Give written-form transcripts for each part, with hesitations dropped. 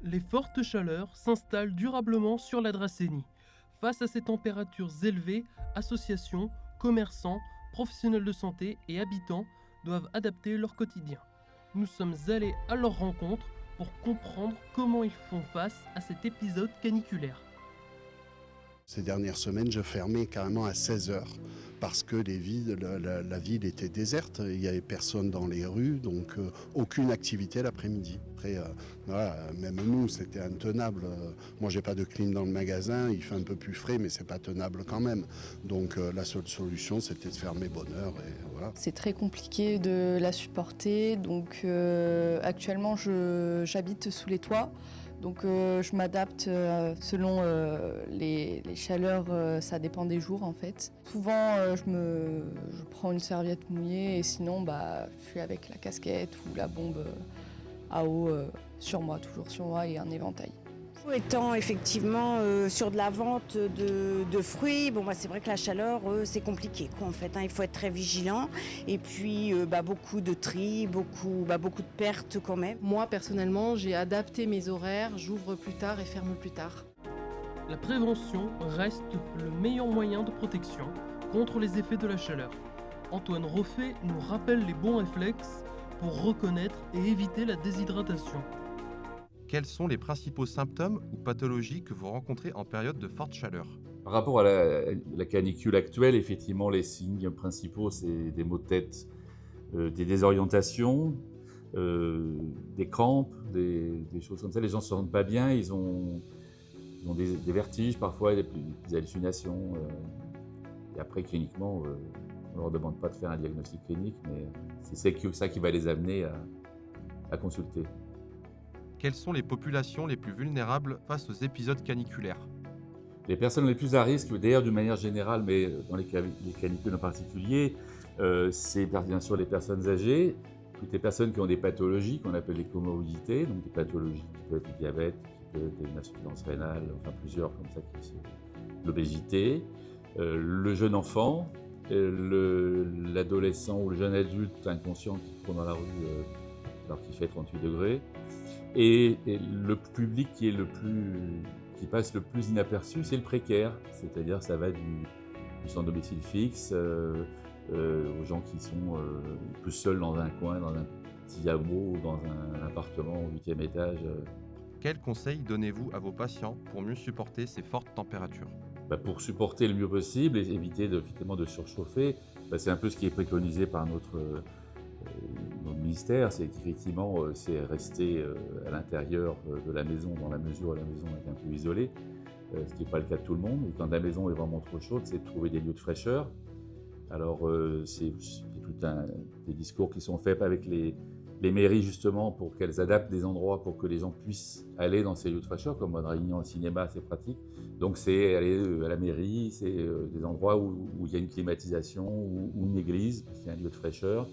Les fortes chaleurs s'installent durablement sur la Dracénie. Face à ces températures élevées, associations, commerçants, professionnels de santé et habitants doivent adapter leur quotidien. Nous sommes allés à leur rencontre pour comprendre comment ils font face à cet épisode caniculaire. Ces dernières semaines, je fermais carrément à 16 heures parce que la ville était déserte, il n'y avait personne dans les rues, donc aucune activité l'après-midi. Après, voilà, même nous, c'était intenable. Moi, j'ai pas de clim dans le magasin, il fait un peu plus frais, mais c'est pas tenable quand même. Donc la seule solution, c'était de fermer bonne heure et voilà. C'est très compliqué de la supporter, donc actuellement j'habite sous les toits. Donc je m'adapte selon les chaleurs, ça dépend des jours en fait. Souvent je prends une serviette mouillée et sinon je suis avec la casquette ou la bombe à eau sur moi, toujours sur moi, et un éventail. Étant effectivement sur de la vente de fruits, c'est vrai que la chaleur, c'est compliqué quoi, en fait. Il faut être très vigilant et puis beaucoup de tri, beaucoup de pertes quand même. Moi, personnellement, j'ai adapté mes horaires, j'ouvre plus tard et ferme plus tard. La prévention reste le meilleur moyen de protection contre les effets de la chaleur. Antoine Roffet nous rappelle les bons réflexes pour reconnaître et éviter la déshydratation. Quels sont les principaux symptômes ou pathologies que vous rencontrez en période de forte chaleur ? Par rapport à la canicule actuelle, effectivement, les signes principaux, c'est des maux de tête, des désorientations, des crampes, des choses comme ça. Les gens ne se sentent pas bien, ils ont des vertiges parfois, des hallucinations. Et après, cliniquement, on ne leur demande pas de faire un diagnostic clinique, mais c'est ça qui va les amener à consulter. Quelles sont les populations les plus vulnérables face aux épisodes caniculaires ? Les personnes les plus à risque, d'ailleurs d'une manière générale, mais dans les canicules en particulier, c'est bien sûr les personnes âgées, toutes les personnes qui ont des pathologies qu'on appelle les comorbidités, donc des pathologies qui peuvent être du diabète, qui peuvent être une insuffisance rénale, enfin plusieurs comme ça, l'obésité, le jeune enfant, l'adolescent ou le jeune adulte inconscient qui court dans la rue alors qu'il fait 38 degrés, et le public qui passe le plus inaperçu, c'est le précaire, c'est-à-dire ça va du sans domicile fixe aux gens qui sont plus seuls dans un coin, dans un petit hameau ou dans un appartement au 8e étage. Quels conseils donnez-vous à vos patients pour mieux supporter ces fortes températures ? Pour supporter le mieux possible et éviter effectivement de surchauffer, c'est un peu ce qui est préconisé par notre ministère, c'est qu'effectivement c'est rester à l'intérieur de la maison dans la mesure où la maison est un peu isolée, ce qui n'est pas le cas de tout le monde. Et quand la maison est vraiment trop chaude, c'est de trouver des lieux de fraîcheur. Alors c'est tout des discours qui sont faits avec les mairies justement pour qu'elles adaptent des endroits pour que les gens puissent aller dans ces lieux de fraîcheur, comme à Draguignan, le cinéma, c'est pratique. Donc c'est aller à la mairie, c'est des endroits où il y a une climatisation ou une église, c'est un lieu de fraîcheur.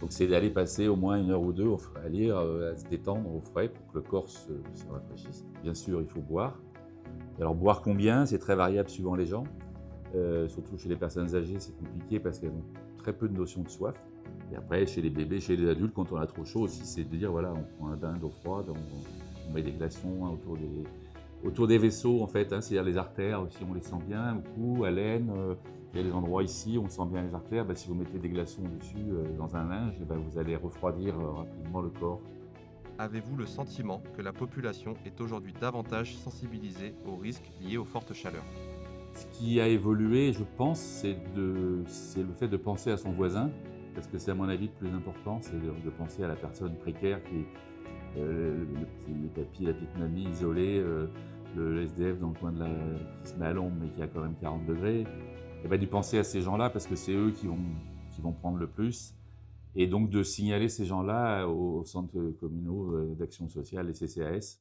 Donc c'est d'aller passer au moins 1 heure ou 2 à lire, à se détendre au frais pour que le corps se rafraîchisse. Bien sûr, il faut boire. Alors boire combien, c'est très variable suivant les gens. Surtout chez les personnes âgées, c'est compliqué parce qu'elles ont très peu de notion de soif. Et après, chez les bébés, chez les adultes, quand on a trop chaud aussi, c'est de dire voilà, on prend un bain d'eau froide, on met des glaçons autour des vaisseaux en fait, c'est-à-dire les artères aussi, on les sent bien, au cou, à l'aine. Il y a des endroits ici où on sent bien les artères. Si vous mettez des glaçons dessus dans un linge, vous allez refroidir rapidement le corps. Avez-vous le sentiment que la population est aujourd'hui davantage sensibilisée aux risques liés aux fortes chaleurs ? Ce qui a évolué, je pense, c'est le fait de penser à son voisin, parce que c'est à mon avis le plus important, c'est de penser à la personne précaire qui est le petit papy, la petite mamie isolée, le SDF dans le coin qui se met à l'ombre mais qui a quand même 40 degrés. Et d'y penser à ces gens-là parce que c'est eux qui vont prendre le plus. Et donc de signaler ces gens-là aux centres communaux d'action sociale, les CCAS.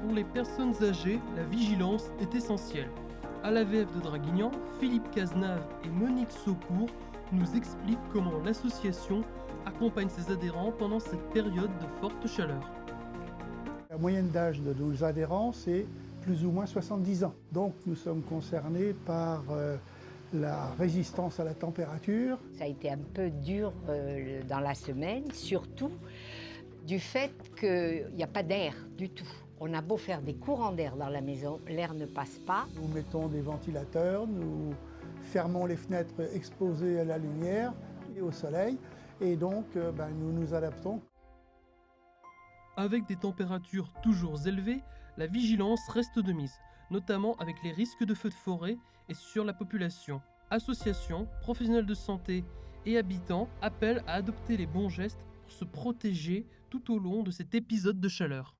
Pour les personnes âgées, la vigilance est essentielle. À l'AVF de Draguignan, Philippe Cazenave et Monique Saucourt nous expliquent comment l'association accompagne ses adhérents pendant cette période de forte chaleur. La moyenne d'âge de nos adhérents, c'est plus ou moins 70 ans. Donc nous sommes concernés par la résistance à la température. Ça a été un peu dur dans la semaine, surtout du fait qu'il n'y a pas d'air du tout. On a beau faire des courants d'air dans la maison, l'air ne passe pas. Nous mettons des ventilateurs, nous fermons les fenêtres exposées à la lumière et au soleil, et donc nous nous adaptons. Avec des températures toujours élevées, la vigilance reste de mise, notamment avec les risques de feux de forêt et sur la population. Associations, professionnels de santé et habitants appellent à adopter les bons gestes pour se protéger tout au long de cet épisode de chaleur.